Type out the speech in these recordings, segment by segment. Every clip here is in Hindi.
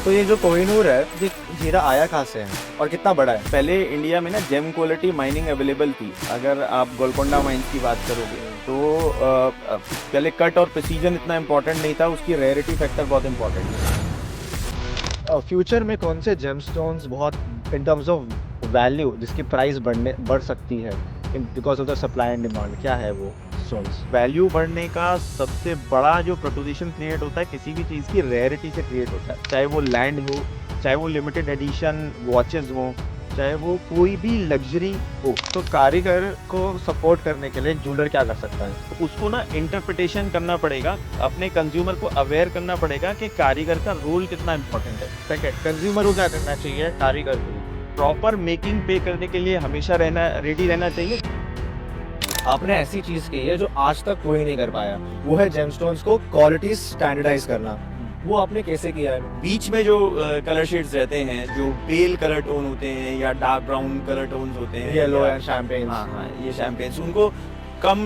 तो ये जो कोहिनूर है, ये हीरा आया कहाँ से है और कितना बड़ा है? पहले इंडिया में ना जेम क्वालिटी माइनिंग अवेलेबल थी। अगर आप गोलकोंडा माइंस की बात करोगे तो पहले कट और प्रिसीजन इतना इम्पोर्टेंट नहीं था, उसकी रेयरिटी फैक्टर बहुत इम्पोर्टेंट था। फ्यूचर में कौन से जेमस्टोन्स बहुत इन टर्म्स ऑफ वैल्यू जिसकी प्राइस बढ़ सकती है because of the supply and demand, क्या है वो स्टोन्स? वैल्यू बढ़ने का सबसे बड़ा जो प्रोपोजिशन क्रिएट होता है किसी भी चीज़ की रेयरिटी से क्रिएट होता है, चाहे वो लैंड हो, चाहे वो लिमिटेड एडिशन वॉचेस हो, चाहे वो कोई भी लग्जरी हो। तो कारीगर को सपोर्ट करने के लिए ज्वेलर क्या कर सकता है? तो उसको ना इंटरप्रिटेशन करना पड़ेगा, अपने कंज्यूमर को अवेयर करना पड़ेगा कि कारीगर का रोल कितना इम्पोर्टेंट है। सेकंड, कंज्यूमर को क्या करना चाहिए कारीगर को? प्रॉपर मेकिंग पे करने के लिए हमेशा रेडी रहना चाहिए। आपने ऐसी चीज की है जो आज तक कोई नहीं कर पाया, वो है जेमस्टोन्स को क्वालिटी स्टैंडर्डाइज करना। वो आपने कैसे किया है? बीच में जो कलर शेड्स रहते हैं, जो पेल कलर टोन होते हैं या डार्क ब्राउन कलर टोन्स होते हैं, येलो एंड शैंपेन, हाँ, ये शैंपेन्स उनको कम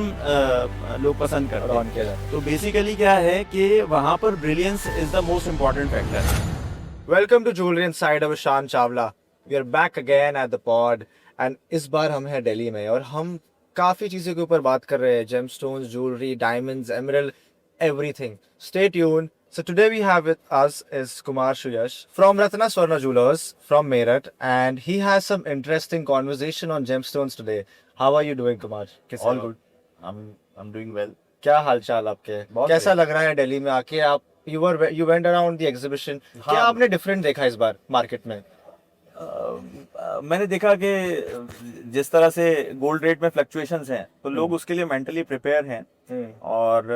लोग पसंद करते ऑन किया जाता है। तो बेसिकली क्या है कि वहाँ पर brilliance is the most important factor. Welcome to jewellery inside of Shaan Chawla. We are back again at the pod and इस बार हम हैं दिल्ली में और हम काफी चीजों के ऊपर बात कर रहे हैं, gemstones, jewellery, diamonds, emerald, everything. Stay tune. So today we have with us is Kumar Shuyash from Ratna Swarna Jewelers from Meerut, and he has some interesting conversation on gemstones today. How are you doing, Kumar? कैसे ऑल हो? Good, I'm doing well। क्या हालचाल आपके? बहुत कैसा बढ़िया। लग रहा है दिल्ली में आके? आप you went around the exhibition. क्या आपने डिफरेंट देखा इस बार मार्केट में? मैंने देखा कि जिस तरह से गोल्ड रेट में फ्लक्चुएशंस हैं तो लोग उसके लिए मेंटली प्रिपेयर हैं और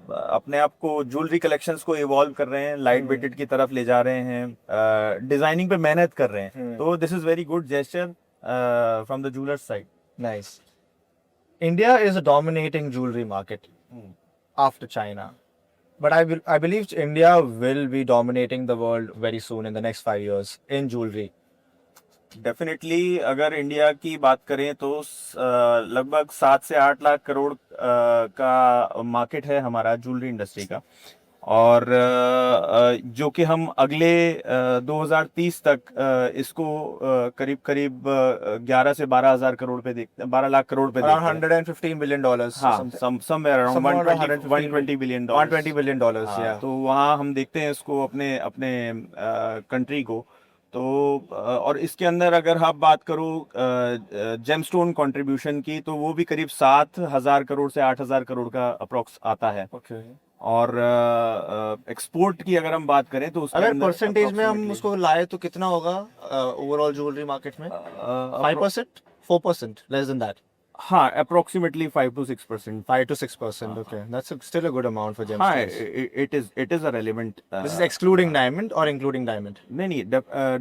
अपने आप को ज्वेलरी कलेक्शंस को इवॉल्व कर रहे हैं, लाइट वेटेड की तरफ ले जा रहे हैं, डिजाइनिंग पे मेहनत कर रहे हैं। तो this is very good gesture from the jewellers side. Nice. India is a dominating jewelry market after China. But I believe India will be dominating the world very soon in the next 5 years in jewelry. Definitely अगर इंडिया की बात करें तो लगभग 7 से 8 लाख करोड़ का मार्केट है हमारा ज्वेलरी इंडस्ट्री का, और जो कि हम अगले 2030 तक इसको करीब करीब 11 से 12 हजार करोड़ पे देखते हैं, 12 लाख करोड़ पे Around देखते हैं। $115 billion. हाँ, somewhere around Somewhere around 120 billion dollar. $120 billion. हाँ, Yeah. तो वहाँ हम देखते हैं इसको अपने अपने कंट्री को। तो और इसके अंदर अगर आप बात करो जेमस्टोन कंट्रीब्यूशन की, तो वो भी करीब 7,000 करोड़ से 8,000 करोड़ का अप्रोक्स आता है। Okay. और एक्सपोर्ट की अगर हम बात करें तो उसके अगर अंदर परसेंटेज में हम approximately, उसको लाए तो कितना होगा ओवरऑल ज्वेलरी मार्केट में? 5%, 4%, लेस देन दैट? हाँ, approximately 5 to 6%। 5 to 6%. Okay, that's still a good amount for हाँ, gemstones. it is a relevant। This is excluding diamond or including diamond? नहीं,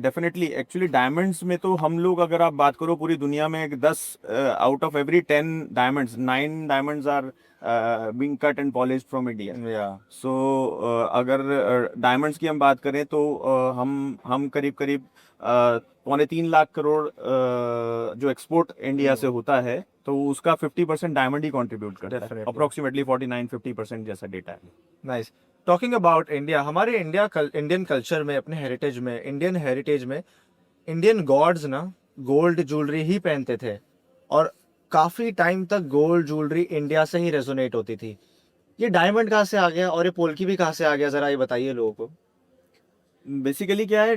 डेफिनेटली एक्चुअली डायमंड्स में तो हम लोग अगर आप बात करो पूरी दुनिया में 10 out of every 10 diamonds, 9 diamonds are being cut and polished from India. Yeah. So अगर डायमंड्स की हम बात करें तो हम करीब करीब 2.25 लाख करोड़ जो एक्सपोर्ट इंडिया से होता है, तो उसका 50% डायमंड ही कंट्रीब्यूट करता है, Definitely. अप्रोक्सीमेटली 49-50% जैसा डेटा है। नाइस। टॉकिंग अबाउट इंडिया, हमारे इंडियन कल्चर में, अपने हेरिटेज में, इंडियन हेरिटेज में, इंडियन गॉड्स ना गोल्ड ज्वेलरी ही पहनते थे और काफी टाइम तक गोल्ड ज्वेलरी इंडिया से ही रेजोनेट होती थी। ये डायमंड कहाँ से आ गया और ये पोल्की भी कहाँ से आ गया, जरा ये बताइए लोगों को। बेसिकली क्या है,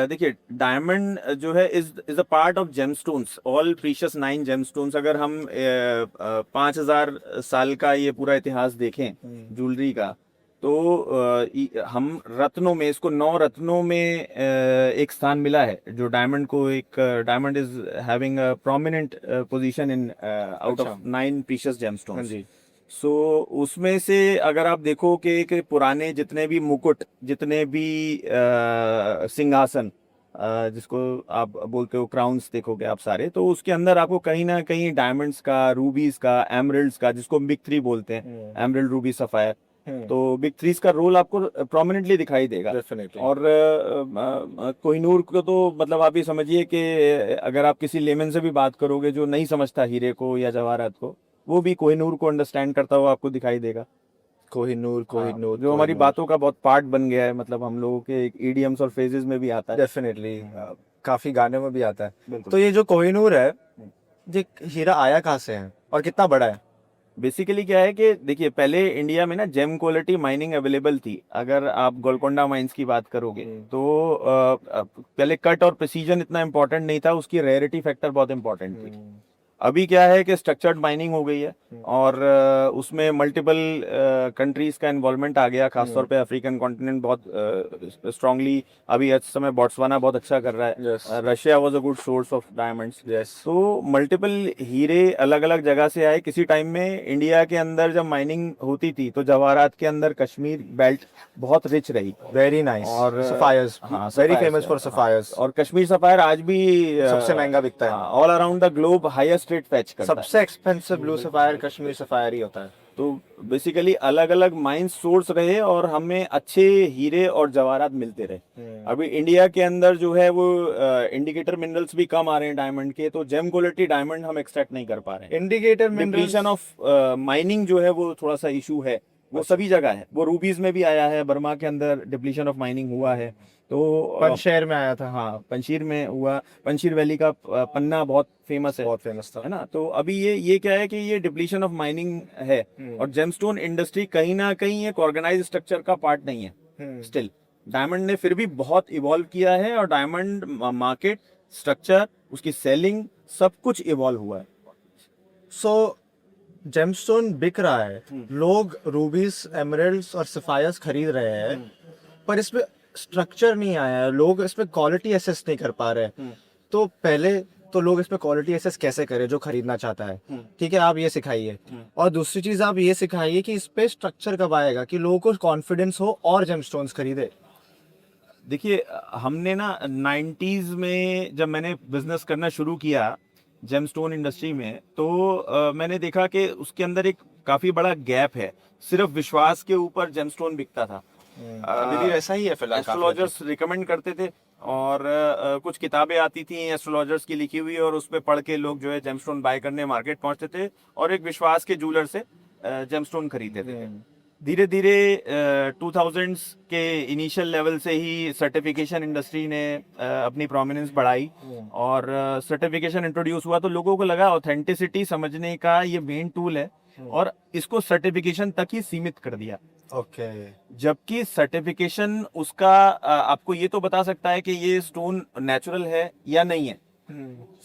देखिए डायमंड जो है is a part of gemstones, all precious 9 gemstones. अगर हम 5,000 साल का ये पूरा इतिहास देखें ज्वेलरी का, तो हम रत्नों में, इसको 9 रत्नों में एक स्थान मिला है, जो डायमंड को एक diamond is having a prominent position in out of 9 precious gemstones. जी। सो उसमें से अगर आप देखो कि पुराने जितने भी मुकुट, जितने भी सिंहासन, जिसको आप बोलते हो क्राउन्स, देखोगे आप सारे, तो उसके अंदर आपको कहीं ना कहीं डायमंड्स का, रूबीज का, एमरल्ड्स का, जिसको बिग 3 बोलते हैं, एमरल्ड, रूबी, सफायर, तो बिग 3 का रोल आपको प्रोमिनेंटली दिखाई देगा। डेफिनेटली। और कोहिनूर को तो मतलब आप ये समझिए कि अगर आप किसी लेमन से भी बात करोगे जो नहीं समझता हीरे को या जवाहरात को, वो भी कोहिनूर को अंडरस्टैंड करता हुआ आपको दिखाई देगा। कोहिनूर कोहिनूर जो हमारी बातों का बहुत पार्ट बन गया है, मतलब हम लोगों के ईडीएम्स और फेजेस में भी आता है। डेफिनेटली काफी गाने में भी आता है। बिल्कुल। तो ये जो कोहिनूर है, ये हीरा आया कहाँ से है और कितना बड़ा है? बेसिकली क्या है कि देखिए, पहले इंडिया में ना जेम क्वालिटी माइनिंग अवेलेबल थी। अगर आप गोलकोंडा माइंस की बात करोगे तो पहले कट और प्रिसीजन इतना इंपॉर्टेंट नहीं था, उसकी रेयरिटी फैक्टर बहुत इंपॉर्टेंट थी। अभी क्या है कि स्ट्रक्चर्ड माइनिंग हो गई है और उसमें मल्टीपल कंट्रीज का इन्वॉल्वमेंट आ गया, खासतौर पे अफ्रीकन कॉन्टिनेंट बहुत स्ट्रांगली अभी इस समय बोट्सवाना बहुत अच्छा कर रहा है। Yes. Russia was a good source of diamonds. Yes. तो मल्टीपल हीरे अलग अलग जगह से आए। किसी टाइम में इंडिया के अंदर जब माइनिंग होती थी तो जवाहरात के अंदर कश्मीर बेल्ट बहुत रिच रही। Very nice. और सफायर्स, हाँ, वेरी sapphires फेमस है। For sapphires. और कश्मीर सफायर आज भी सबसे महंगा बिकता है। All around the globe highest rate fetch करता है। सबसे expensive blue sapphire Kashmir sapphire ही होता है। तो बेसिकली अलग अलग माइन सोर्स रहे और हमें अच्छे हीरे और जवाहरात मिलते रहे। अभी इंडिया के अंदर जो है वो इंडिकेटर मिनरल्स भी कम आ रहे हैं डायमंड के, तो जेम क्वालिटी डायमंड हम एक्सट्रैक्ट नहीं कर पा रहे हैं। इंडिकेटर डिप्लीशन ऑफ माइनिंग जो है वो थोड़ा सा इशू है, वो सभी जगह है। वो रूबीज में भी आया है, बर्मा के अंदर डिप्लीशन ऑफ माइनिंग हुआ है। तो पंचशेर में आया था। हाँ, पंशीर में हुआ। पंशीर वैली का पन्ना बहुत फेमस है, बहुत फेमस था। है ना। तो अभी ये क्या है कि ये डिप्लीशन ऑफ माइनिंग है और जेमस्टोन इंडस्ट्री कहीं ना कहीं एक ऑर्गेनाइज स्ट्रक्चर का पार्ट नहीं है। स्टिल डायमंड ने फिर भी बहुत इवॉल्व किया है और डायमंड मार्केट स्ट्रक्चर, उसकी सेलिंग, सब कुछ इवॉल्व हुआ है। सो जेमस्टोन बिक रहा है, लोग रूबीज, एमरल्ड्स और सफायर्स खरीद रहे हैं, पर इसमें स्ट्रक्चर नहीं आया है, लोग इसमें क्वालिटी एसेस नहीं कर पा रहे। तो पहले तो लोग इसमें क्वालिटी एसेस कैसे करें जो खरीदना चाहता है? ठीक है, आप ये सिखाइए। और दूसरी चीज आप ये सिखाइए कि इस पे स्ट्रक्चर कब आएगा कि लोगों को कॉन्फिडेंस हो और जेमस्टोन्स खरीदे। देखिए, हमने ना 90s में जब मैंने बिजनेस करना शुरू किया जेमस्टोन इंडस्ट्री में, तो मैंने देखा कि उसके अंदर एक काफी बड़ा गैप है। सिर्फ विश्वास के ऊपर जेमस्टोन बिकता था। अभी भी वैसा ही है फिलहाल। एस्ट्रोलॉजर्स रिकमेंड करते थे और कुछ किताबें आती थी एस्ट्रोलॉजर्स की लिखी हुई, और उस पर पढ़ के लोग जो है जेमस्टोन बाय करने मार्केट पहुंचते थे और एक विश्वास के जूलर से जेमस्टोन खरीदते थे। धीरे धीरे 2000s के इनिशियल लेवल से ही सर्टिफिकेशन इंडस्ट्री ने अपनी प्रोमिनेंस बढ़ाई और सर्टिफिकेशन इंट्रोड्यूस हुआ, तो लोगों को लगा ऑथेंटिसिटी समझने का ये मेन टूल है और इसको सर्टिफिकेशन तक ही सीमित कर दिया। ओके। जबकि सर्टिफिकेशन उसका आपको ये तो बता सकता है कि ये स्टोन नेचुरल है या नहीं है,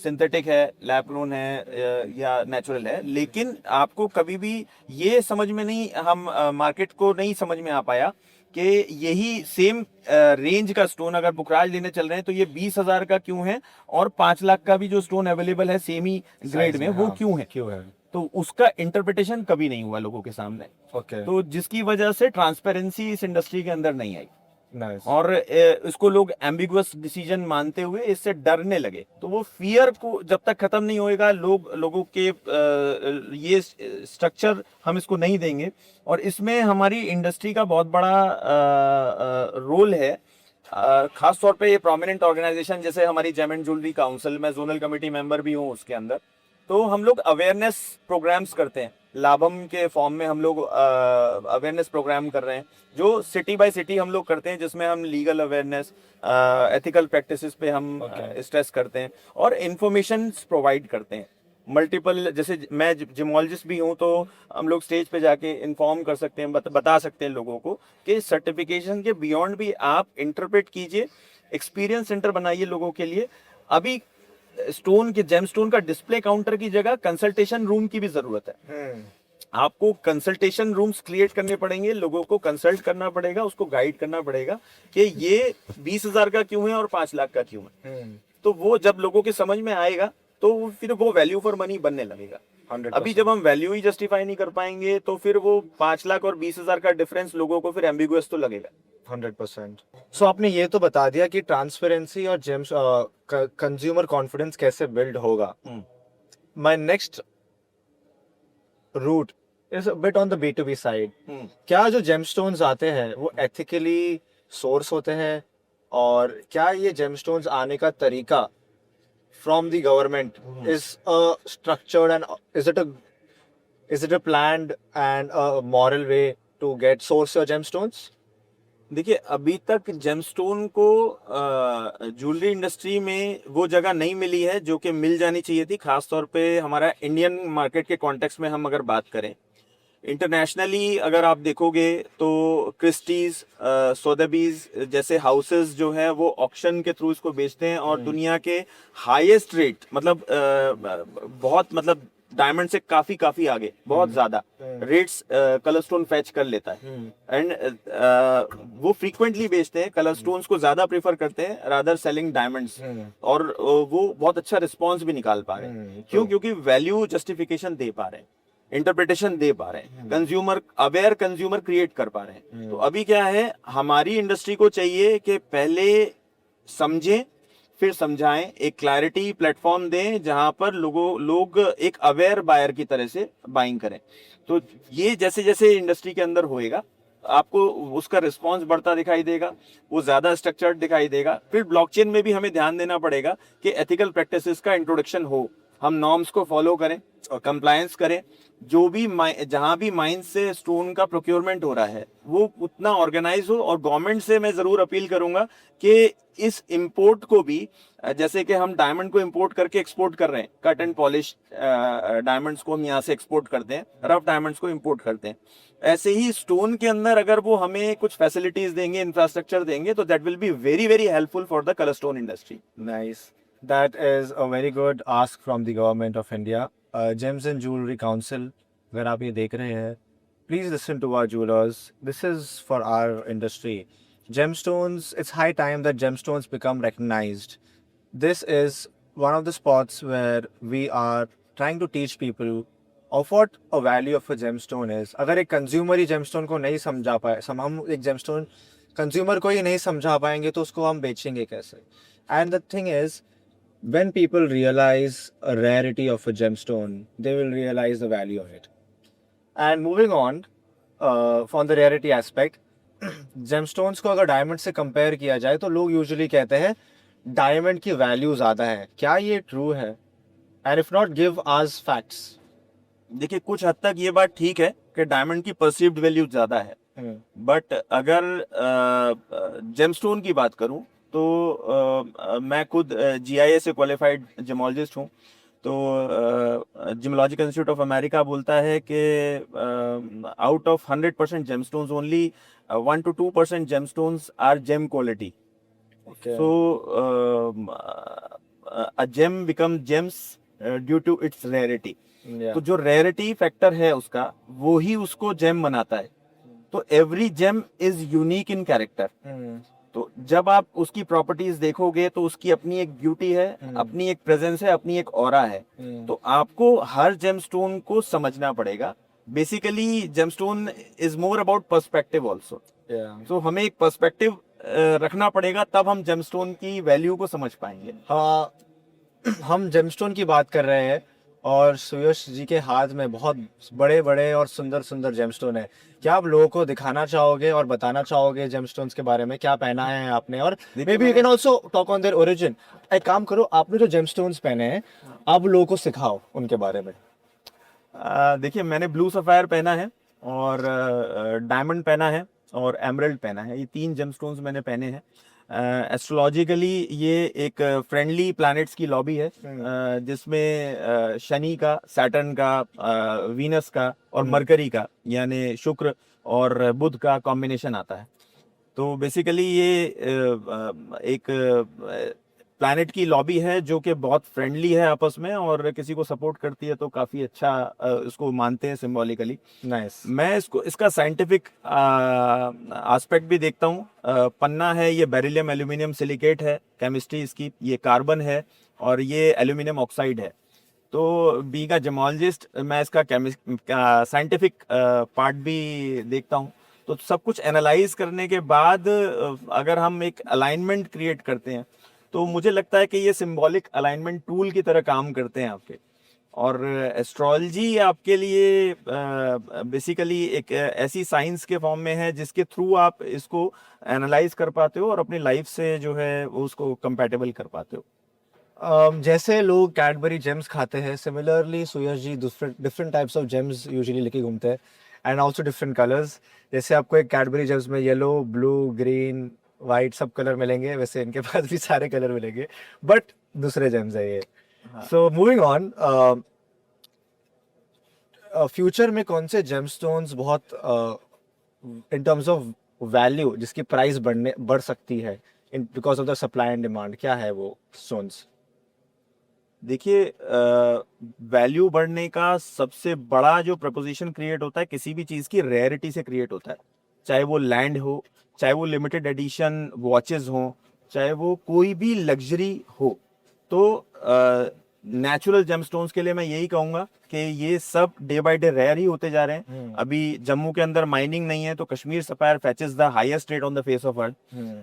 सिंथेटिक है, लैब ग्रोन है या नेचुरल है, लेकिन आपको कभी भी ये समझ में नहीं, हम मार्केट को नहीं समझ में आ पाया कि यही सेम रेंज का स्टोन अगर पुखराज लेने चल रहे हैं तो ये 20,000 का क्यों है और 5 लाख का भी जो स्टोन अवेलेबल है सेम ही ग्रेड में, वो क्यों है। तो उसका इंटरप्रिटेशन कभी नहीं हुआ लोगों के सामने। ओके। तो जिसकी वजह से ट्रांसपेरेंसी इस इंडस्ट्री के अंदर नहीं आई नाइस। और इसको लोग एम्बिगुअस डिसीजन मानते हुए इससे डरने लगे। तो वो फियर को जब तक खत्म नहीं होएगा, लोगों के ये स्ट्रक्चर हम इसको नहीं देंगे। और इसमें हमारी इंडस्ट्री का बहुत बड़ा रोल है, खास तौर पे ये प्रोमिनेंट ऑर्गेनाइजेशन जैसे हमारी जेम एंड ज्वेलरी काउंसिल, मैं जोनल कमेटी मेंबर भी हूँ उसके अंदर। तो हम लोग अवेयरनेस प्रोग्राम्स करते हैं, लाभम के फॉर्म में हम लोग अवेयरनेस प्रोग्राम कर रहे हैं जो सिटी बाय सिटी हम लोग करते हैं, जिसमें हम लीगल अवेयरनेस, एथिकल प्रैक्टिसेस पे हम स्ट्रेस करते हैं और इंफॉर्मेशन प्रोवाइड करते हैं। मल्टीपल, जैसे मैं जिमोलॉजिस्ट भी हूँ तो हम लोग स्टेज पे जाके इन्फॉर्म कर सकते हैं, बता सकते हैं लोगों को कि सर्टिफिकेशन के बियॉन्ड भी आप इंटरप्रेट कीजिए, एक्सपीरियंस सेंटर बनाइए लोगों के लिए। अभी स्टोन के जेमस्टोन का डिस्प्ले काउंटर की जगह कंसल्टेशन रूम की भी जरूरत है। आपको कंसल्टेशन रूम्स क्रिएट करने पड़ेंगे, लोगों को कंसल्ट करना पड़ेगा, उसको गाइड करना पड़ेगा कि ये 20,000 का क्यों है और 5 लाख का क्यों है। तो वो जब लोगों के समझ में आएगा तो फिर वो वैल्यू फॉर मनी बनने लगेगा। 100%। अभी जब हम वैल्यू ही जस्टिफाई नहीं कर पाएंगे तो फिर वो 5 लाख और 20,000 का डिफरेंस लोगों को फिर एम्बिगुअस तो लगेगा। 100%। सो आपने ये तो बता दिया कि ट्रांसपेरेंसी और जेम्स कंज्यूमर कॉन्फिडेंस कैसे बिल्ड होगा। My next route is a bit on the B2B side. क्या जो जेमस्टोन्स आते हैं वो एथिकली सोर्स होते हैं, और क्या ये जेमस्टोन्स आने का तरीका from the government is structured and is it a planned and a moral way to get source your gemstones? देखिए अभी तक जेमस्टोन को ज्वेलरी इंडस्ट्री में वो जगह नहीं मिली है जो कि मिल जानी चाहिए थी, खास तौर पे हमारा इंडियन मार्केट के कॉन्टेक्स्ट में हम अगर बात करें। इंटरनेशनली अगर आप देखोगे तो क्रिस्टीज, सोदेबीज जैसे हाउसेस जो है वो ऑक्शन के थ्रू इसको बेचते हैं और दुनिया के हाईएस्ट रेट, मतलब बहुत, मतलब डायमंड से काफी काफी आगे, बहुत ज्यादा रेट्स कलर स्टोन फैच कर लेता है। एंड वो फ्रीक्वेंटली बेचते हैं, कलर स्टोन्स को ज्यादा प्रेफर करते हैं रादर सेलिंग डायमंड्स, और वो बहुत अच्छा रिस्पॉन्स भी निकाल पा रहे हैं। क्यों? क्योंकि वैल्यू जस्टिफिकेशन दे पा रहे हैं, इंटरप्रिटेशन दे पा रहे हैं, कंज्यूमर अवेयर कंज्यूमर क्रिएट कर पा रहे हैं। तो अभी क्या है, हमारी इंडस्ट्री को चाहिए कि पहले समझें फिर समझाएं, एक क्लैरिटी प्लेटफॉर्म दें जहां पर लोग एक अवेयर बायर की तरह से बाइंग करें। तो ये जैसे जैसे इंडस्ट्री के अंदर होएगा आपको उसका रिस्पांस बढ़ता दिखाई देगा, वो ज्यादा स्ट्रक्चर्ड दिखाई देगा। फिर ब्लॉकचेन में भी हमें ध्यान देना पड़ेगा कि एथिकल प्रैक्टिसेस का इंट्रोडक्शन हो, हम नॉर्म्स को फॉलो करें और कंप्लायंस करें। जो भी जहां भी माइन से स्टोन का प्रोक्योरमेंट हो रहा है वो उतना ऑर्गेनाइज हो। और गवर्नमेंट से मैं जरूर अपील करूंगा कि इस इंपोर्ट को भी, जैसे कि हम डायमंड को इंपोर्ट करके एक्सपोर्ट कर रहे हैं, कट एंड पॉलिश डायमंड्स को हम यहाँ से एक्सपोर्ट करते हैं, रफ डायमंड्स को इंपोर्ट करते हैं, ऐसे ही स्टोन के अंदर अगर वो हमें कुछ फैसिलिटीज देंगे, इंफ्रास्ट्रक्चर देंगे, तो that will be very very helpful for the colour stone industry. Nice. That is a very good ask from the government of India. Gems and Jewelry Council, अगर आप ये देख रहे हैं, please listen to our jewelers. This is for our industry. Gemstones, it's high time that gemstones become recognized. This is one of the spots where we are trying to teach people of what a value of a gemstone is. अगर एक कंज्यूमर ही gemstone को नहीं समझा पाए, हम एक gemstone कंज्यूमर को ही नहीं समझा पाएंगे तो उसको हम बेचेंगे कैसे? And the thing is, when people realize a rarity of a gemstone, they will realize the value of it. And moving on, from the rarity aspect, gemstones को अगर डायमंड से कंपेयर किया जाए तो लोग यूजुअली कहते हैं डायमंड की वैल्यू ज़्यादा है। क्या ये ट्रू है? And if not, give us facts. देखिए कुछ हद तक ये बात ठीक है कि डायमंड की परसीव्ड वैल्यू ज्यादा है, बट अगर जेमस्टोन की बात करूं तो मैं खुद जीआईए से क्वालिफाइड जेमोलॉजिस्ट हूं। तो जियोलॉजिकल इंस्टीट्यूट ऑफ अमेरिका बोलता है कि out of 100% gemstones only 1 to 2% gemstones are gem quality. So a gem become gems due to its rarity. तो जो रेयरिटी फैक्टर है उसका, वो ही उसको जेम बनाता है। तो every gem is unique in character. तो जब आप उसकी प्रॉपर्टीज देखोगे तो उसकी अपनी एक ब्यूटी है, अपनी एक प्रेजेंस है, अपनी एक ऑरा है। तो आपको हर जेमस्टोन को समझना पड़ेगा। Basically gemstone is more about perspective also. तो हमें एक पर्सपेक्टिव रखना पड़ेगा, तब हम जेमस्टोन की वैल्यू को समझ पाएंगे। हाँ, हम जेमस्टोन की बात कर रहे हैं और सुयश जी के हाथ में बहुत बड़े बड़े और सुंदर सुंदर जेमस्टोन है। क्या आप लोगों को दिखाना चाहोगे और बताना चाहोगे जेमस्टोन्स के बारे में, क्या पहना है आपने? और may be you can also talk on their origin. एक काम करो, आपने जो जेमस्टोन्स पहने हैं आप लोगों को सिखाओ उनके बारे में। देखिए मैंने ब्लू सफायर पहना है और डायमंड पहना है और एमरल्ड पहना है। ये 3 जेमस्टोन्स मैंने पहने हैं। एस्ट्रोलॉजिकली ये एक फ्रेंडली प्लैनेट्स की लॉबी है, जिसमें शनि का, सैटर्न का, वीनस का और मरकरी का, यानी शुक्र और बुध का कॉम्बिनेशन आता है। तो बेसिकली ये एक प्लैनेट की लॉबी है जो कि बहुत फ्रेंडली है आपस में, और किसी को सपोर्ट करती है तो काफी अच्छा इसको मानते हैं सिंबॉलिकली। नाइस। मैं इसका साइंटिफिक एस्पेक्ट भी देखता हूँ। पन्ना है, ये बेरिलियम एल्यूमिनियम सिलिकेट है, केमिस्ट्री इसकी, ये कार्बन है और ये एल्यूमिनियम ऑक्साइड है। तो बीइंग अ जेमोलॉजिस्ट मैं इसका साइंटिफिक पार्ट भी देखता हूँ। तो सब कुछ एनालाइज करने के बाद अगर हम एक अलाइनमेंट क्रिएट करते हैं तो मुझे लगता है कि ये सिंबॉलिक अलाइनमेंट टूल की तरह काम करते हैं आपके। और एस्ट्रोलॉजी आपके लिए बेसिकली एक ऐसी साइंस के फॉर्म में है जिसके थ्रू आप इसको एनालाइज कर पाते हो और अपनी लाइफ से जो है उसको कंपैटिबल कर पाते हो। जैसे लोग कैडबरी जेम्स खाते हैं, similarly Suyash ji different types of gems usually लेके घूमते हैं। And also different colours. जैसे आपको एक कैडबरी जेम्स में येलो, ब्लू, ग्रीन, वाइट सब कलर मिलेंगे, वैसे इनके पास भी सारे कलर मिलेंगे, बट दूसरे जेम्स है ये. हाँ. सो मूविंग ऑन, फ्यूचर में कौन से जेमस्टोन्स बहुत इन टर्म्स ऑफ वैल्यू जिसकी प्राइस बढ़ सकती है in because of the supply and demand, क्या है वो स्टोन्स? देखिए, वैल्यू बढ़ने का सबसे बड़ा जो प्रपोजिशन क्रिएट होता है किसी भी चीज़ की रेयरिटी से क्रिएट होता है. चाहे वो लैंड हो, चाहे वो लिमिटेड एडिशन वॉचेस हो, चाहे वो कोई भी लग्जरी हो. तो नेचुरल जेमस्टोन्स के लिए मैं यही कहूंगा कि ये सब डे बाय डे रेयर ही होते जा रहे हैं. अभी जम्मू के अंदर माइनिंग नहीं है तो Kashmir sapphire fetches the highest rate on the face of earth.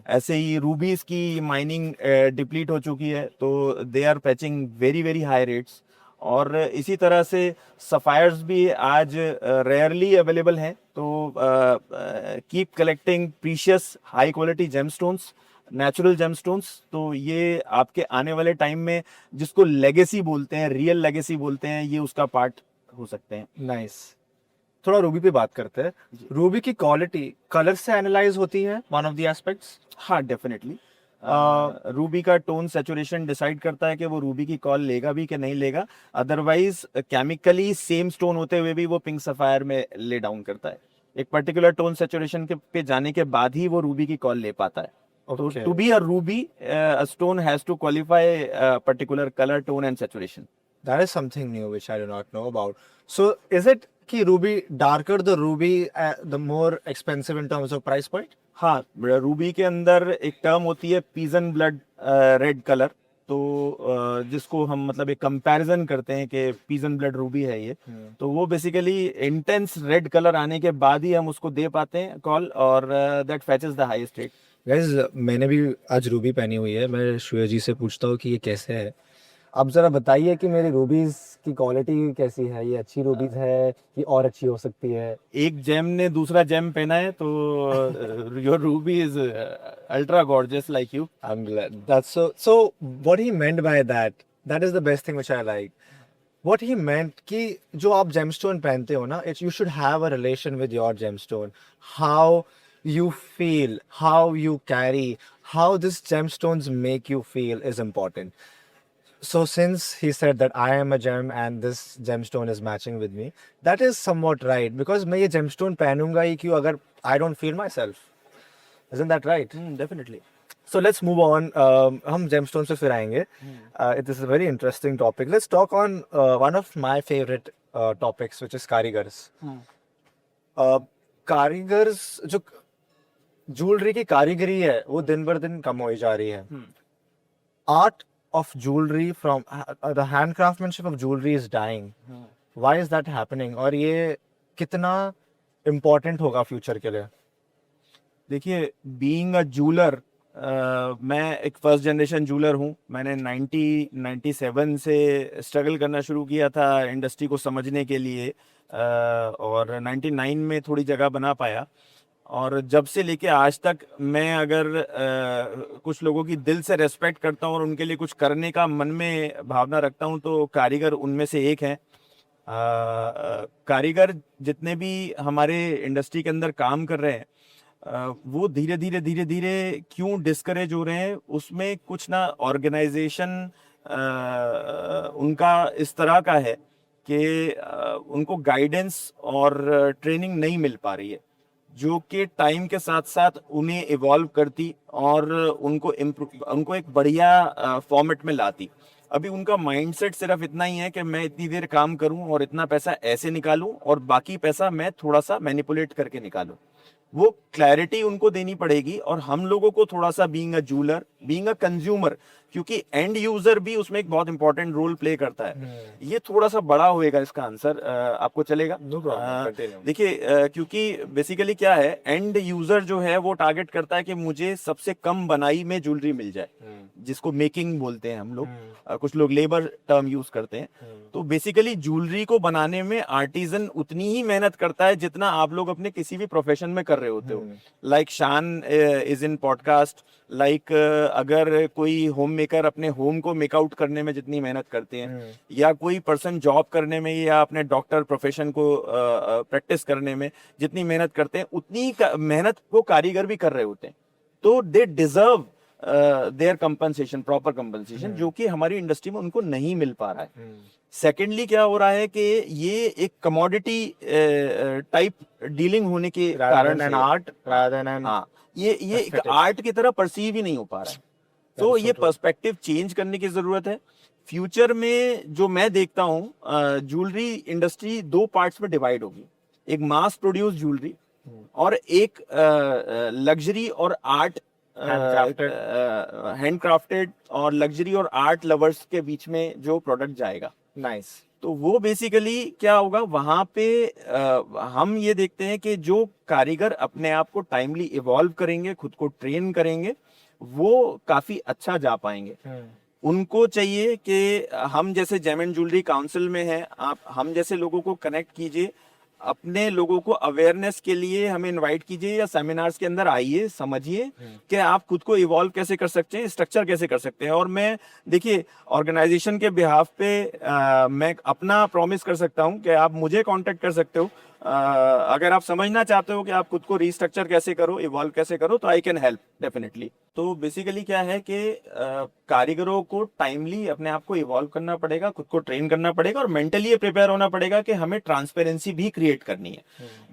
ऐसे ही रूबीज की माइनिंग डिप्लीट हो चुकी है तो they are fetching very very high rates. और इसी तरह से सफायर्स भी आज रेयरली अवेलेबल हैं. तो keep collecting precious high quality gemstones, natural gemstones. तो ये आपके आने वाले टाइम में जिसको लेगेसी बोलते हैं, रियल लेगेसी बोलते हैं, ये उसका पार्ट हो सकते हैं. नाइस. थोड़ा रूबी पे बात करते हैं. रूबी की क्वालिटी कलर से एनालाइज होती है, वन ऑफ द एस्पेक्ट्स. हाँ, डेफिनेटली. रूबी का टोन सैचुरेशन डिसाइड करता है कि वो रूबी की कॉल लेगा भी कि नहीं लेगा. अदरवाइज केमिकली सेम स्टोन होते हुए भी वो पिंक सफायर में ले डाउन करता है. एक पर्टिकुलर टोन सैचुरेशन के पे जाने के बाद ही वो रूबी की कॉल ले पाता है. So Okay. to be a ruby, a stone has to qualify a particular color, tone, and saturation. That is something new which I do not know about. So is it कि ruby darker the ruby the more expensive in terms of price point? हाँ, रूबी के अंदर एक टर्म होती है पीजन ब्लड रेड कलर. तो जिसको हम मतलब एक कंपैरिजन करते हैं कि पीजन ब्लड रूबी है ये. तो वो बेसिकली इंटेंस रेड कलर आने के बाद ही हम उसको दे पाते हैं कॉल, और that fetches the highest rate. Guys, मैंने भी आज रूबी पहनी हुई है. मैं श्वेता जी से पूछता हूँ कि ये कैसे है. आप जरा बताइए कि मेरी रूबीज की क्वालिटी कैसी है. ये अच्छी रूबीज है कि और अच्छी हो सकती है? एक जेम ने दूसरा जेम पहना है तो your Ruby is ultra gorgeous like you. I'm glad. That's so what he meant by that, that is the best thing which I like. What he meant कि जो आप gemstone पहनते हो ना, you should have a relation with your gemstone. How you feel, how you carry, how these gemstones make you feel is important. So since he said that I am a gem and this gemstone is matching with me, that is somewhat right, because मैं ये gemstone पहनूंगा ही क्यों अगर I don't feel myself. Isn't that right? Definitely. So let's move on. हम gemstones पे फिर आएंगे. It is a very interesting topic. Let's talk on one of my favorite topics, which is कारीगर्स. कारीगर्स जो ज्वेलरी की कारीगरी है वो दिन बर दिन कम हो जा रही है. Art of jewelry from the handcraftsmanship of jewelry is dying. Why is that happening? और ये कितना important होगा फ्यूचर के लिए? देखिए, बीइंग अ जूलर, मैं एक फर्स्ट जनरेशन जूलर हूँ. मैंने 97 से स्ट्रगल करना शुरू किया था इंडस्ट्री को समझने के लिए, और 99 में थोड़ी जगह बना पाया. और जब से लेके आज तक मैं अगर कुछ लोगों की दिल से रेस्पेक्ट करता हूँ और उनके लिए कुछ करने का मन में भावना रखता हूँ तो कारीगर उनमें से एक है. कारीगर जितने भी हमारे इंडस्ट्री के अंदर काम कर रहे हैं वो धीरे धीरे क्यों डिस्करेज हो रहे हैं, उसमें कुछ ना ऑर्गेनाइजेशन उनका इस तरह का है कि उनको गाइडेंस और ट्रेनिंग नहीं मिल पा रही है जो कि टाइम के साथ साथ उन्हें इवॉल्व करती और उनको एक बढ़िया फॉर्मेट में लाती. अभी उनका माइंडसेट सिर्फ इतना ही है कि मैं इतनी देर काम करूं और इतना पैसा ऐसे निकालूं और बाकी पैसा मैं थोड़ा सा मैनिपुलेट करके निकालूं. वो क्लैरिटी उनको देनी पड़ेगी. और हम लोगों को थोड़ा सा being a jeweller, being a consumer, क्योंकि एंड यूजर भी उसमें एक बहुत इंपॉर्टेंट रोल प्ले करता है. ये थोड़ा सा बड़ा होएगा इसका आंसर. आपको चलेगा? No problem, continue. देखिए, क्योंकि बेसिकली क्या है, एंड यूजर जो है वो टारगेट करता है कि मुझे सबसे कम बनाई में ज्वेलरी मिल जाए, जिसको मेकिंग बोलते हैं हम लोग. कुछ लोग लेबर टर्म यूज करते हैं. तो बेसिकली ज्वेलरी को बनाने में आर्टिजन उतनी ही मेहनत करता है जितना आप लोग अपने किसी भी प्रोफेशन में कर रहे होते हो. लाइक शान इज इन पॉडकास्ट, लाइक अगर कोई होम मेकर अपने होम को मेकआउट करने में जितनी मेहनत करते हैं, या कोई पर्सन जॉब करने में या अपने डॉक्टर प्रोफेशन को प्रैक्टिस करने में जितनी मेहनत करते हैं, उतनी मेहनत वो कारीगर भी कर रहे होते हैं। तो they deserve their compensation, proper compensation, जो कि हमारी इंडस्ट्री में उनको नहीं मिल पा रहा है। सेकेंडली क्या हो रहा है कि ये एक कमोडिटी टाइप डीलिंग होने के कारण से, आर्ट rather than हाँ, ये एक aesthetic. आर्ट की तरह परसीव ही नहीं हो पा रहा है। तो ये पर्सपेक्टिव चेंज करने की जरूरत है। फ्यूचर में जो मैं देखता हूँ, ज्वेलरी इंडस्ट्री दो पार्ट्स में डिवाइड होगी, एक मास प्रोड्यूस ज्वेलरी और एक लग्जरी और आर्ट, हैंडक्राफ्टेड और लग्जरी और आर्ट लवर्स के बीच में जो प्रोडक्ट जाएगा। नाइस। तो वो बेसिकली क्या होगा वहां पे, हम ये देखते हैं कि जो कारीगर अपने आप को टाइमली इवॉल्व करेंगे, खुद को ट्रेन करेंगे, वो काफी अच्छा जा पाएंगे। उनको चाहिए कि हम जैसे जेम एंड ज्वेलरी काउंसिल में हैं, आप हम जैसे लोगों को कनेक्ट कीजिए, अपने लोगों को अवेयरनेस के लिए हमें इनवाइट कीजिए या सेमिनार्स के अंदर आइए, समझिए कि आप खुद को इवॉल्व कैसे कर सकते हैं, स्ट्रक्चर कैसे कर सकते हैं। और मैं देखिए ऑर्गेनाइजेशन के बिहाफ पे मैं अपना प्रॉमिस कर सकता हूं कि आप मुझे कांटेक्ट कर सकते हो। अगर आप समझना चाहते हो कि आप खुद को रीस्ट्रक्चर कैसे करो, इवॉल्व कैसे करो, तो आई कैन हेल्प डेफिनेटली। तो बेसिकली क्या है कि कारीगरों को टाइमली अपने आप को इवॉल्व करना पड़ेगा, खुद को ट्रेन करना पड़ेगा और मेंटली ये प्रिपेयर होना पड़ेगा कि हमें ट्रांसपेरेंसी भी क्रिएट करनी है।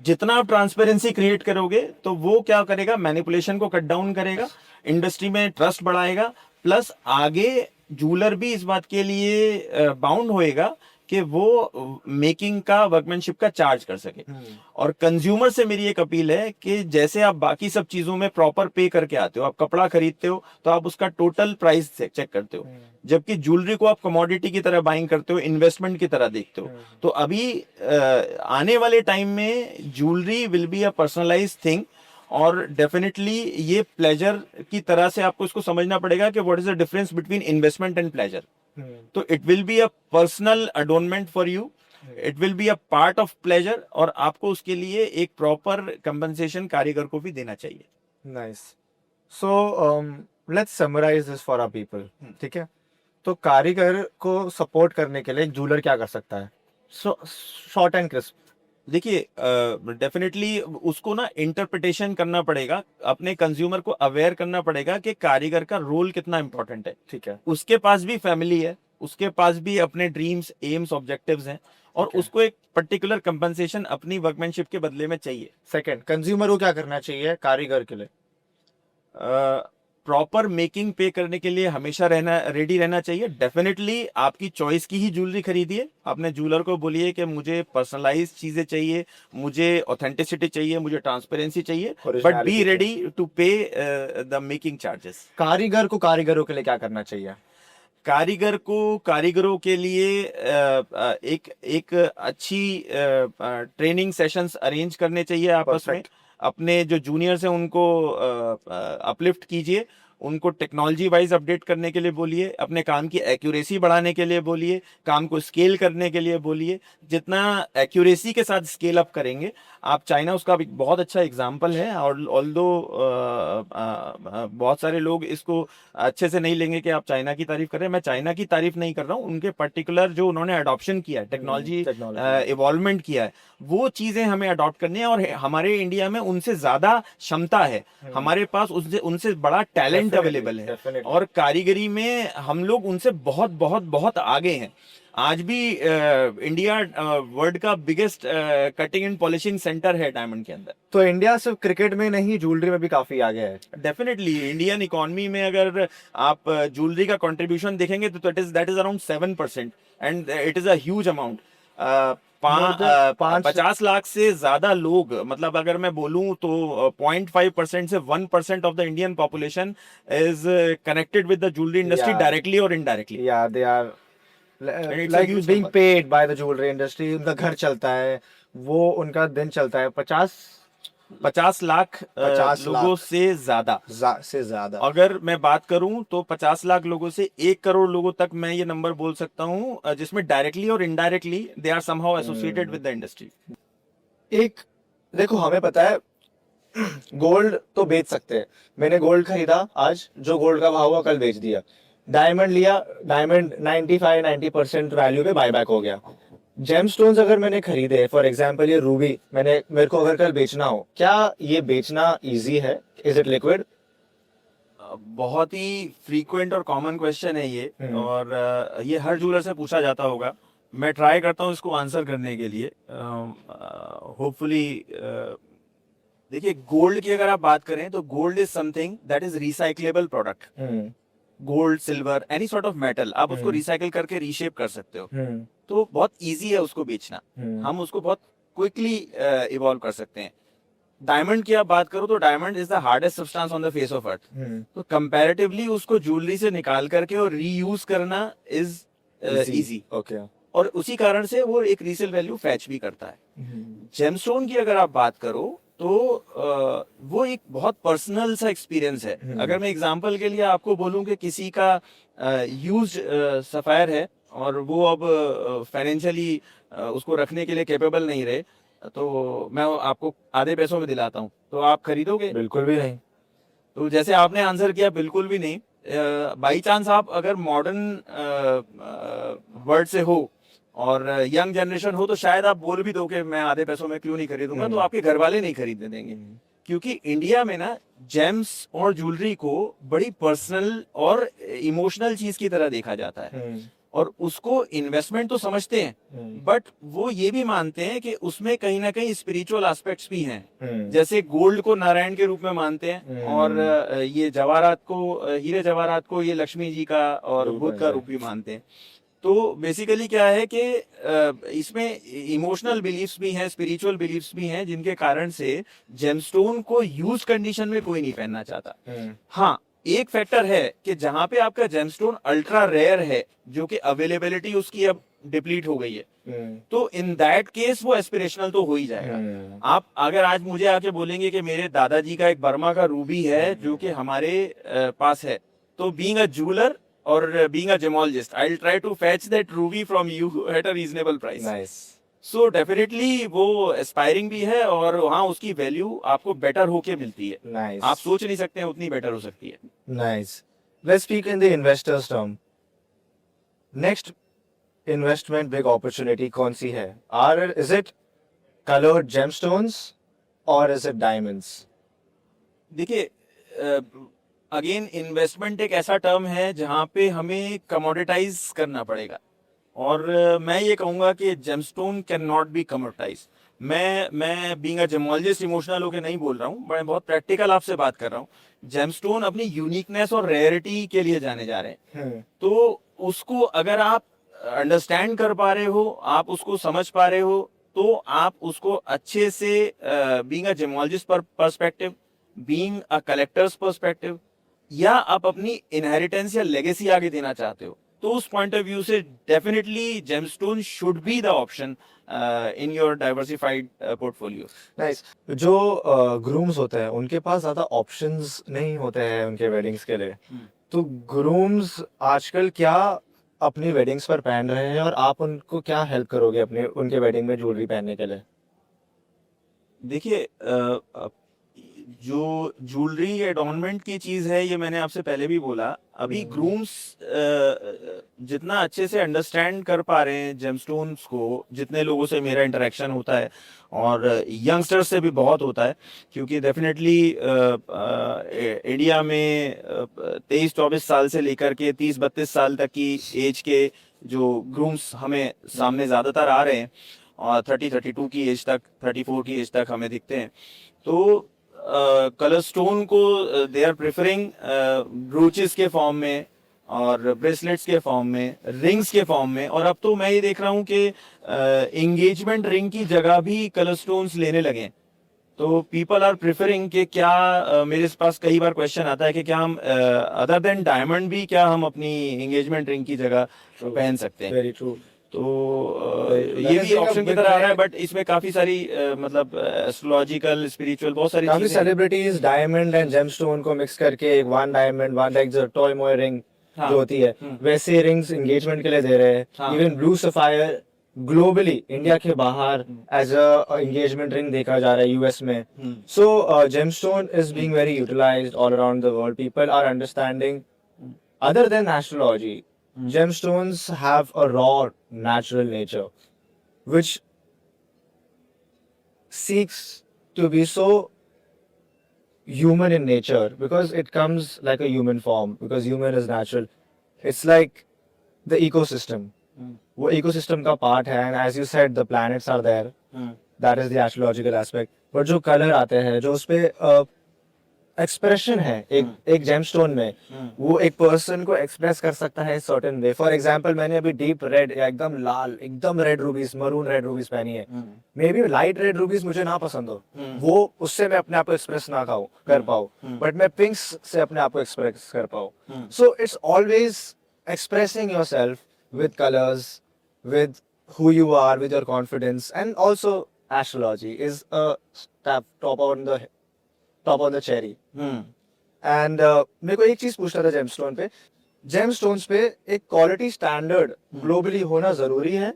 जितना आप ट्रांसपेरेंसी क्रिएट करोगे तो वो क्या करेगा, मैनिपुलेशन को कट डाउन करेगा, इंडस्ट्री में ट्रस्ट बढ़ाएगा, प्लस आगे जूलर भी इस बात के लिए बाउंड होएगा कि वो मेकिंग का, वर्कमैनशिप का चार्ज कर सके। और कंज्यूमर से मेरी एक अपील है कि जैसे आप बाकी सब चीजों में प्रॉपर पे करके आते हो, आप कपड़ा खरीदते हो तो आप उसका टोटल प्राइस चेक करते हो, जबकि ज्वेलरी को आप कमोडिटी की तरह बाइंग करते हो, इन्वेस्टमेंट की तरह देखते हो। तो अभी आने वाले टाइम में jewellery will be a personalised thing, और डेफिनेटली ये प्लेजर की तरह से आपको इसको समझना पड़ेगा कि what is the difference between investment and pleasure. तो it will be a personal adornment for you, it will be a part of pleasure, और आपको उसके लिए एक प्रॉपर कंपनसेशन कारीगर को भी देना चाहिए। Nice. So let's summarise this for our people, ठीक है? तो कारीगर को सपोर्ट करने के लिए एक जूलर क्या कर सकता है? Short and crisp. देखिए डेफिनेटली उसको ना इंटरप्रिटेशन करना पड़ेगा, अपने कंज्यूमर को अवेयर करना पड़ेगा कि कारीगर का रोल कितना इंपॉर्टेंट है। ठीक है। उसके पास भी फैमिली है, उसके पास भी अपने ड्रीम्स, एम्स, ऑब्जेक्टिव्स हैं, और उसको एक पर्टिकुलर कंपनसेशन अपनी वर्कमैनशिप के बदले में चाहिए। सेकंड, कंज्यूमर को क्या करना चाहिए कारीगर के लिए? प्रॉपर मेकिंग पे करने के लिए हमेशा रेडी रहना चाहिए। डेफिनेटली आपकी चॉइस की ही ज्वेलरी खरीदिए, अपने ज्वेलर को बोलिए कि मुझे पर्सनलाइज चीजें चाहिए, मुझे ऑथेंटिसिटी चाहिए, मुझे ट्रांसपेरेंसी चाहिए, बट बी रेडी टू पे द मेकिंग चार्जेस। कारीगर को कारीगरों के लिए क्या करना चाहिए? कारीगर को कारीगरों के लिए एक अच्छी ट्रेनिंग सेशंस अरेंज करने चाहिए आपस में। अपने जो जूनियर्स हैं उनको अपलिफ्ट कीजिए, उनको टेक्नोलॉजी वाइज अपडेट करने के लिए बोलिए, अपने काम की एक्यूरेसी बढ़ाने के लिए बोलिए, काम को स्केल करने के लिए बोलिए। जितना एक्यूरेसी के साथ स्केल अप करेंगे, आप चाइना उसका एक बहुत अच्छा एग्जांपल है, और ऑल्दो बहुत सारे लोग इसको अच्छे से नहीं लेंगे कि आप चाइना की तारीफ कर रहे हैं। मैं चाइना की तारीफ नहीं कर रहा हूँ, उनके पर्टिकुलर जो उन्होंने अडॉप्शन किया है, टेक्नोलॉजी इवॉल्वमेंट किया है, वो चीजें हमें अडॉप्ट करनी है। और हमारे इंडिया में उनसे ज्यादा क्षमता है, हमारे पास उनसे बड़ा टैलेंट अवेलेबल है, और कारीगरी में हम लोग उनसे बहुत बहुत बहुत आगे हैं। आज भी इंडिया वर्ल्ड का biggest cutting and polishing centre है डायमंड के अंदर। तो इंडिया सिर्फ क्रिकेट में नहीं, ज्वेलरी में भी काफी आगे है। डेफिनेटली इंडियन इकोनॉमी में अगर आप ज्वेलरी का कंट्रीब्यूशन देखेंगे तो that is around 7%, and it is a huge amount. 50 lakh से ज्यादा लोग, मतलब अगर मैं बोलूं तो 0.5% से 1% of the Indian population is connected with the jewellery industry directly और इनडायरेक्टली। या they are like being paid by the jewellery industry. उनका घर चलता है, वो उनका दिन चलता है। 50 लाख लोगों से ज्यादा अगर मैं बात करूं तो 50 लाख लोगों से 1 करोड़ लोगों तक मैं ये नंबर बोल सकता हूं, जिसमें डायरेक्टली और indirectly they are somehow associated with the industry. एक देखो, हमें पता है गोल्ड तो बेच सकते हैं, मैंने गोल्ड खरीदा आज, जो गोल्ड का भाव हुआ कल बेच दिया। डायमंड लिया, डायमंड 95-90% वैल्यू पे बायबैक हो गया। जेमस्टोन्स अगर मैंने खरीदे, फॉर एग्जांपल ये रूबी मेरे को अगर कल बेचना हो, क्या ये बेचना इजी है? Is it liquid? बहुत ही फ्रीक्वेंट और कॉमन क्वेश्चन है ये, हम्म। और ये हर जूलर से पूछा जाता होगा। मैं ट्राई करता हूँ इसको आंसर करने के लिए। होपफुली देखिए, गोल्ड की अगर आप बात करें तो gold is something that is recyclable product. Hmm. Gold, silver, any sort of metal आप उसको हम्म। रिसाइकिल करके रीशेप कर सकते हो। हम्म। तो बहुत इजी है उसको बेचना। हम्म। हम उसको बहुत क्विकली इवॉल्व कर सकते हैं। डायमंड की आप बात करो तो diamond is the hardest substance on the face of earth. Hmm. तो कंपैरेटिवली उसको ज्वेलरी से निकाल करके और रीयूज करना इज इजी, ओके। और उसी कारण से वो एक रीसेल वैल्यू फैच भी करता है। जेमस्टोन की अगर आप बात करो तो वो एक बहुत पर्सनल सा एक्सपीरियंस है। अगर मैं एग्जांपल के लिए आपको बोलूं कि किसी का यूज सफायर है और वो अब फाइनेंशियली उसको रखने के लिए कैपेबल नहीं रहे, तो मैं आपको आधे पैसों में दिलाता हूँ, तो आप खरीदोगे? बिल्कुल भी नहीं। तो जैसे आपने आंसर किया बिल्कुल भी नहीं, बाई चांस आप अगर मॉडर्न वर्ड से हो और यंग जनरेशन हो तो शायद आप बोल भी दो कि मैं आधे पैसों में क्यों नहीं खरीदूंगा, तो आपके घर वाले नहीं खरीदने देंगे। क्योंकि इंडिया में ना जेम्स और ज्वेलरी को बड़ी पर्सनल और इमोशनल चीज की तरह देखा जाता है, और उसको इन्वेस्टमेंट तो समझते हैं, बट वो ये भी मानते हैं कि उसमें कहीं ना कहीं स्पिरिचुअल एस्पेक्ट्स भी हैं। जैसे गोल्ड को नारायण के रूप में मानते हैं, और ये जवाहरात को, हीरे जवाहरात को ये लक्ष्मी जी का और बुद्ध का रूप भी मानते हैं। तो बेसिकली क्या है कि इसमें इमोशनल बिलीफ्स भी हैं, स्पिरिचुअल बिलीफ्स भी हैं, जिनके कारण से जेमस्टोन को यूज कंडीशन में कोई नहीं पहनना चाहता। हाँ, एक फैक्टर है कि जहां पे आपका जेमस्टोन अल्ट्रा रेयर है, जो कि अवेलेबिलिटी उसकी अब डिप्लीट हो गई है, तो इन दैट केस वो एस्पिरेशनल तो हो ही जाएगा। आप अगर आज मुझे आके बोलेंगे कि मेरे दादाजी का एक बर्मा का रूबी है जो कि हमारे पास है, तो बीइंग अ जूलर और being a gemologist, I will try to fetch that ruby from you at a reasonable price. Nice. So definitely वो एस्पायरिंग भी है, और वहाँ उसकी वैल्यू आपको बेटर होके मिलती है। नाइस। आप सोच नहीं सकते हैं उतनी बेटर हो सकती है। Nice. Let's speak in the investors term. Next investment big opportunity कौन सी है? इज इट कलर्ड जेमस्टोन्स और इज इट डायमंड्स? देखिए, अगेन इन्वेस्टमेंट एक ऐसा टर्म है जहाँ पे हमें कमोडिटाइज करना पड़ेगा, और मैं ये कहूँगा कि gemstone can not be commoditise. मैं बीइंग अ जेमोलॉजिस्ट इमोशनल होके नहीं बोल रहा हूँ, मैं बहुत प्रैक्टिकल आपसे बात कर रहा हूँ। जेमस्टोन अपनी यूनिकनेस और रेयरिटी के लिए जाने जा रहे हैं। तो उसको अगर आप अंडरस्टैंड कर पा रहे हो, आप उसको समझ पा रहे हो, तो आप उसको अच्छे से being a gemologist perspective, being a collector's perspective, या आप अपनी इनहेरिटेंस या लेगेसी आगे देना चाहते हो, तो उस पॉइंट ऑफ व्यू से definitely gemstone should be the option in your diversified portfolio. Nice. जो ग्रूम्स होते हैं उनके पास ज्यादा ऑप्शंस नहीं होते हैं उनके वेडिंग्स के लिए, तो ग्रूम्स आजकल क्या अपनी वेडिंग्स पर पहन रहे हैं, और आप उनको क्या हेल्प करोगे अपने उनके वेडिंग में ज्वेलरी पहनने के लिए? देखिए, जो ज्वेलरी एडॉर्नमेंट की चीज है, ये मैंने आपसे पहले भी बोला, अभी ग्रूम्स जितना अच्छे से अंडरस्टैंड कर पा रहे हैं जेमस्टोन्स को, जितने लोगों से मेरा इंटरेक्शन होता है, और यंगस्टर्स से भी बहुत होता है, क्योंकि डेफिनेटली इंडिया में 23-24 साल से लेकर के 30-32 साल तक की एज के जो ग्रूम्स हमें सामने ज्यादातर आ रहे हैं, और 30-32 की एज तक, 34 की एज तक हमें दिखते हैं। तो कलर स्टोन को दे आर प्रेफरिंग ब्रूचेस के फॉर्म में, और ब्रेसलेट्स के फॉर्म में, रिंग्स के फॉर्म में, और अब तो मैं ये देख रहा हूँ कि एंगेजमेंट रिंग की जगह भी कलर स्टोन्स लेने लगे हैं। तो पीपल आर प्रेफरिंग कि क्या मेरे पास कई बार क्वेश्चन आता है कि क्या हम अदर देन डायमंड भी क्या हम अपनी एंगेजमेंट रिंग की जगह पहन सकते हैं। Very true. तो ये भी ऑप्शन की तरह आ रहा है, बट इसमें काफी सारी मतलब एस्ट्रोलॉजिकल, स्पिरिचुअल, बहुत सारी काफी चीजें। सेलिब्रिटीज डायमंड एंड जेमस्टोन को मिक्स करके एक one diamond one like toy मोय रिंग हाँ, जो होती है, वैसे रिंग्स एंगेजमेंट के लिए दे रहे हैं। हाँ। Even blue sapphire globally India के बाहर एज अ एंगेजमेंट रिंग देखा जा रहा है यूएस में. So gemstone is being very utilised all around the world. People are understanding other than astrology, gemstones have a raw natural nature which seeks to be so human in nature because it comes like a human form because human is natural. It's like the ecosystem. वो ecosystem का part है and as you said the planets are there. That is the astrological aspect. but जो color आते हैं जो उसपे एक्सप्रेशन है एक जेमस्टोन में वो एक पर्सन को एक्सप्रेस कर सकता है सर्टेन वे. फॉर एग्जांपल मैंने अभी डीप रेड या एकदम लाल एकदम रेड रूबीज मरून रेड रूबीज पहनी है. मे बी लाइट रेड रूबीज मुझे ना पसंद हो वो उससे मैं अपने आप को एक्सप्रेस ना कर पाऊँ बट मैं पिंक्स से अपने आप को एक्सप्रेस कर पाऊँ. So it's always expressing your self with colours with who you are, with your confidence, and also astrology is a top on the cherry. And मेरे को एक चीज पूछना था जेमस्टोन पे. जेमस्टोन्स पे एक क्वालिटी स्टैंडर्ड ग्लोबली होना जरूरी है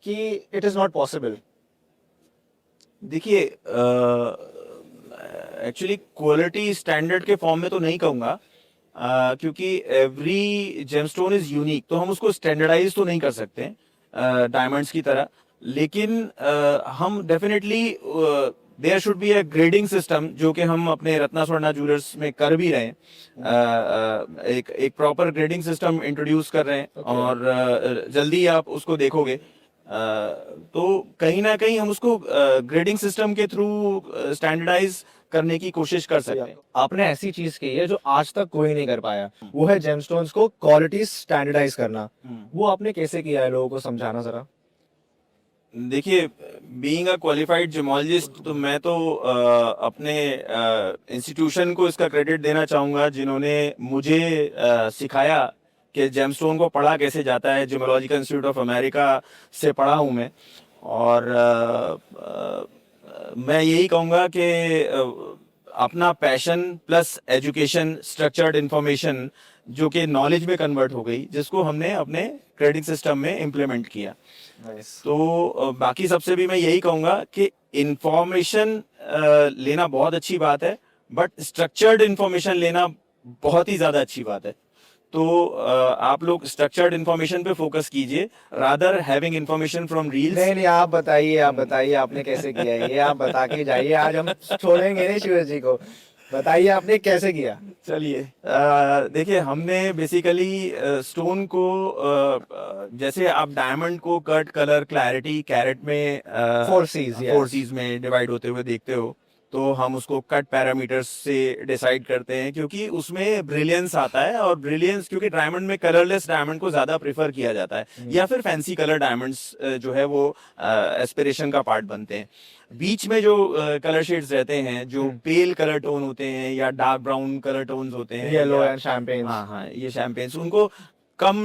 कि इट इज नॉट पॉसिबल? देखिए एक्चुअली क्वालिटी स्टैंडर्ड के फॉर्म में तो नहीं कहूँगा क्योंकि एवरी जेमस्टोन इज यूनिक तो हम उसको स्टैंडर्डाइज तो नहीं कर सकते डायमंड्स की तरह. लेकिन हम definitely there should be a grading system जो कि हम अपने रत्ना स्वर्णा ज्वेलर्स में कर भी रहे हैं. एक प्रॉपर ग्रेडिंग सिस्टम इंट्रोड्यूस कर रहे हैं और जल्दी आप उसको देखोगे. तो कहीं ना कहीं हम उसको ग्रेडिंग सिस्टम के थ्रू स्टैंडर्डाइज करने की कोशिश कर सकते हैं. आपने ऐसी चीज की है जो आज तक कोई नहीं कर पाया, वो है जेमस्टोन्स को क्वालिटी स्टैंडर्डाइज करना. वो आपने कैसे किया है, लोगों को समझाना जरा. देखिए बीइंग अ क्वालिफाइड जेमोलॉजिस्ट तो मैं तो अपने इंस्टीट्यूशन को इसका क्रेडिट देना चाहूंगा जिन्होंने मुझे सिखाया कि जेमस्टोन को पढ़ा कैसे जाता है. जेमोलॉजिकल इंस्टीट्यूट ऑफ अमेरिका से पढ़ा हूं मैं और मैं यही कहूँगा कि अपना passion plus education structured information जो कि नॉलेज में कन्वर्ट हो गई जिसको हमने अपने क्रेडिट सिस्टम में इम्प्लीमेंट किया. तो बाकी सबसे भी मैं यही कहूँगा कि इंफॉर्मेशन लेना बहुत अच्छी बात है बट स्ट्रक्चर्ड इंफॉर्मेशन लेना बहुत ही ज़्यादा अच्छी बात है. तो आप लोग स्ट्रक्चर्ड इंफॉर्मेशन पे फोकस कीजिए rather having information from reels. नहीं आप बताइए आपने कैसे किया है, ये आप बता के जाइए. आज हम छोड़ेंगे नहीं शिव जी को. बताइए आपने कैसे किया. चलिए देखिए हमने बेसिकली स्टोन को जैसे आप डायमंड को कट कलर क्लैरिटी कैरेट में 4Cs में डिवाइड होते हुए देखते हो तो हम उसको कट पैरामीटर्स से डिसाइड करते हैं क्योंकि उसमें ब्रिलियंस आता है और ब्रिलियंस क्योंकि डायमंड में कलरलेस डायमंड को ज्यादा प्रेफर किया जाता है या फिर फैंसी कलर डायमंड्स जो है वो एस्पिरेशन का पार्ट बनते हैं. बीच में जो कलर शेड्स रहते हैं जो पेल कलर टोन होते हैं या डार्क ब्राउन कलर टोन्स होते हैं येलो एंड शैंपेन. हाँ ये शैंपेन्स उनको कम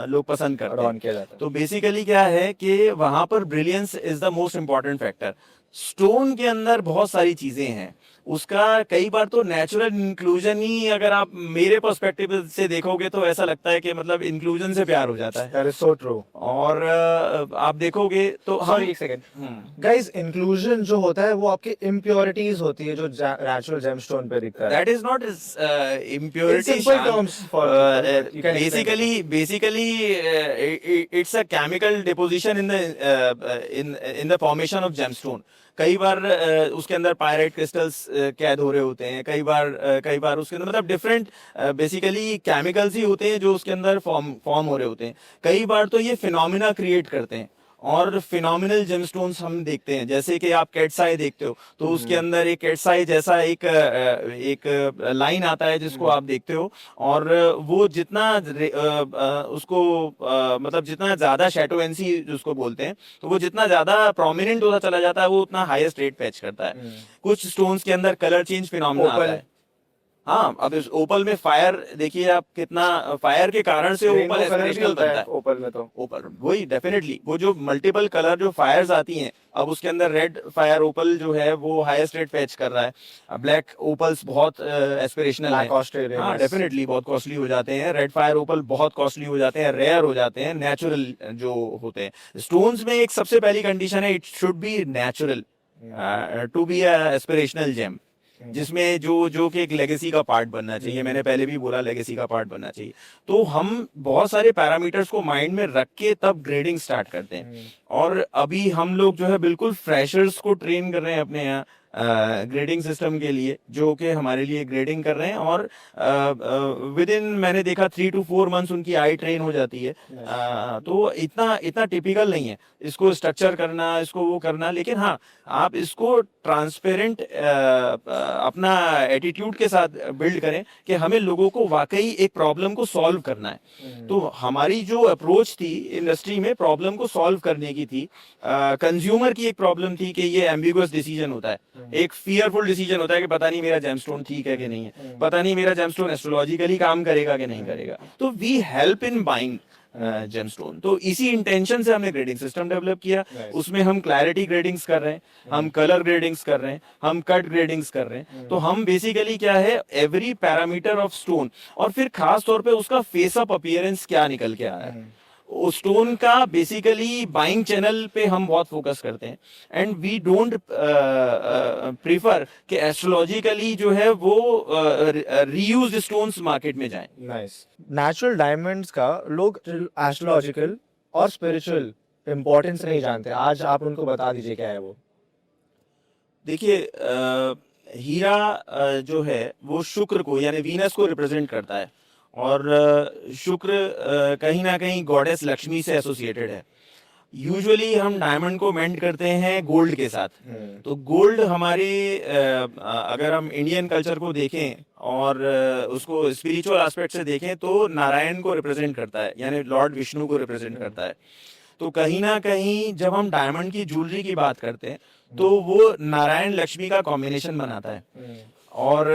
लोग पसंद करते हैं. किया जाता है. तो बेसिकली क्या है कि वहां पर brilliance is the most important factor. Stone के अंदर बहुत सारी चीजें हैं उसका कई बार तो नेचुरल इंक्लूजन ही अगर आप मेरे पर्सपेक्टिव से देखोगे तो ऐसा लगता है कि मतलब इंक्लूजन से प्यार हो जाता है. That is so true. और आप देखोगे तो सॉरी एक सेकंड गाइस, इंक्लूजन जो होता है वो आपकी इम्प्योरिटीज होती है जो नेचुरल जेमस्टोन पे दिखता है. That is not impurity. Basically it's a chemical deposition in the formation of gemstone. कई बार उसके अंदर पायराइट क्रिस्टल्स कैद हो रहे होते हैं. कई बार उसके अंदर मतलब डिफरेंट बेसिकली केमिकल्स ही होते हैं जो उसके अंदर फॉर्म हो रहे होते हैं. कई बार तो ये फिनोमिना क्रिएट करते हैं और फिनोमिनल जेमस्टोन्स हम देखते हैं जैसे कि आप कैट्साई देखते हो तो उसके अंदर एक कैट्साई जैसा एक लाइन आता है जिसको आप देखते हो और वो जितना उसको मतलब जितना ज्यादा शैडोवेंसी जिसको बोलते हैं तो वो जितना ज्यादा प्रोमिनेंट होता चला जाता है वो उतना हाईएस्ट रेट फैच करता है. कुछ स्टोन्स के अंदर कलर चेंज फिनोमिना आता है. हाँ, अब इस ओपल में फायर देखिए आप, कितना फायर के कारण से ओपल रेनबो कलर भी एस्पिरेशनल होता बनता है है। ओपल में तो। ओपल वही डेफिनेटली, वो जो मल्टीपल कलर जो फायर्स आती हैं, अब उसके अंदर रेड फायर ओपल जो है वो हाईएस्ट रेट फेच कर रहा है। ब्लैक ओपल्स बहुत एस्पिरेशनल है। ब्लैक ऑस्ट्रेलियन, हाँ यस। डेफिनेटली बहुत कॉस्टली हो जाते हैं, रेड फायर ओपल बहुत कॉस्टली हो जाते हैं, रेयर हो जाते हैं, नेचुरल जो होते हैं। स्टोन्स में एक सबसे पहली कंडीशन है, it should be natural to be a aspirational gem, जिसमें जो कि एक लेगेसी का पार्ट बनना चाहिए। मैंने पहले भी बोला लेगेसी का पार्ट बनना चाहिए। तो हम बहुत सारे पैरामीटर्स को माइंड में रख के तब ग्रेडिंग स्टार्ट करते हैं। और अभी हम लोग जो है बिल्कुल फ्रेशर्स को ट्रेन कर रहे हैं अपने यहाँ ग्रेडिंग सिस्टम के लिए, जो कि हमारे लिए ग्रेडिंग कर रहे हैं। और विद इन मैंने देखा 3 to 4 months उनकी आई ट्रेन हो जाती है। तो इतना इतना टिपिकल नहीं है इसको स्ट्रक्चर करना, इसको वो करना। लेकिन हाँ, आप इसको ट्रांसपेरेंट अपना एटीट्यूड के साथ बिल्ड करें कि हमें लोगों को वाकई एक प्रॉब्लम को सॉल्व करना है। तो हमारी जो अप्रोच थी इंडस्ट्री में प्रॉब्लम को सॉल्व करने की थी। कंज्यूमर की एक प्रॉब्लम थी कि ये एम्बिगुअस डिसीजन होता है, एक फियरफुल डिसीजन होता है कि पता नहीं मेरा जेमस्टोन ठीक है कि नहीं है, पता नहीं मेरा जेमस्टोन एस्ट्रोलॉजिकली काम करेगा कि नहीं करेगा। तो we help in buying gemstone. तो इसी इंटेंशन से हमने ग्रेडिंग सिस्टम डेवलप किया। उसमें हम क्लैरिटी ग्रेडिंग्स कर रहे हैं, हम कलर ग्रेडिंग्स कर रहे हैं, हम कट ग्रेडिंग्स कर रहे हैं। तो हम बेसिकली क्या है, एवरी पैरामीटर ऑफ स्टोन, और फिर खास तौर पे उसका फेस अप अपीयरेंस क्या निकल के आ रहा है, उस स्टोन का बेसिकली बाइंग चैनल पे हम बहुत फोकस करते हैं। एंड वी डोंट प्रीफर कि एस्ट्रोलॉजिकली जो है वो रीयूज्ड स्टोन्स मार्केट में जाएं। नाइस। नेचुरल डायमंड्स का लोग एस्ट्रोलॉजिकल और स्पिरिचुअल इम्पोर्टेंस नहीं जानते। आज आप उनको बता दीजिए क्या है वो। देखिए हीरा जो है वो शुक्र को यानी वीनस को रिप्रेजेंट करता है। और शुक्र कहीं ना कहीं गॉडेस लक्ष्मी से एसोसिएटेड है। यूजुअली हम डायमंड को मेंट करते हैं गोल्ड के साथ। तो गोल्ड हमारे अगर हम इंडियन कल्चर को देखें और उसको स्पिरिचुअल एस्पेक्ट से देखें तो नारायण को रिप्रेजेंट करता है, यानी लॉर्ड विष्णु को रिप्रेजेंट करता है। तो कहीं ना कहीं जब हम डायमंड की ज्वेलरी की बात करते हैं तो वो नारायण लक्ष्मी का कॉम्बिनेशन बनाता है। और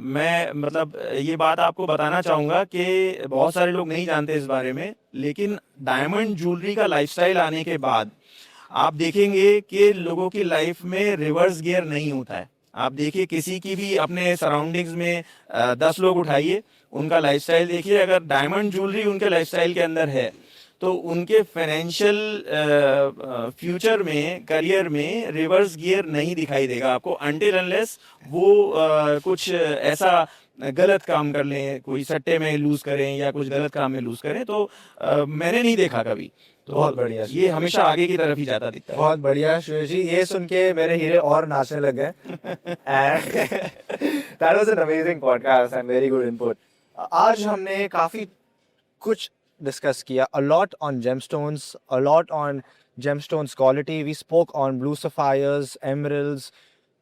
मैं मतलब ये बात आपको बताना चाहूंगा कि बहुत सारे लोग नहीं जानते इस बारे में, लेकिन डायमंड ज्वेलरी का लाइफस्टाइल आने के बाद आप देखेंगे कि लोगों की लाइफ में रिवर्स गियर नहीं होता है। आप देखिए किसी की भी अपने सराउंडिंग्स में 10 लोग उठाइए, उनका लाइफस्टाइल देखिए, अगर डायमंड ज्वेलरी उनके लाइफस्टाइल के अंदर है तो उनके फाइनेंशियल फ्यूचर में, करियर में रिवर्स गियर नहीं दिखाई देगा आपको, अनटिल अनलेस वो कुछ ऐसा गलत काम कर लें, कोई सट्टे में लूज करें या कुछ गलत काम में लूज करें। तो मैंने नहीं देखा कभी। तो बहुत बढ़िया। ये हमेशा आगे की तरफ ही जाता दिखता है। बहुत बढ़िया श्रेय जी, ये सुन के मेरे हीरे और नाचने लग गए। That was an amazing podcast and very good input. आज हमने काफी कुछ डिस्कस किया, a lot on gemstones, a lot on gemstones quality. We spoke on blue sapphires, emeralds,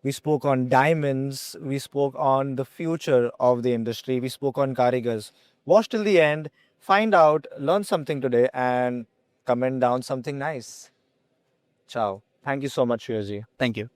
we spoke on diamonds, we spoke on the future of the industry, we spoke on karigars. Watch till the end, find out, learn something today, and comment down something nice. Ciao. Thank you so much, Shreya ji. Thank you.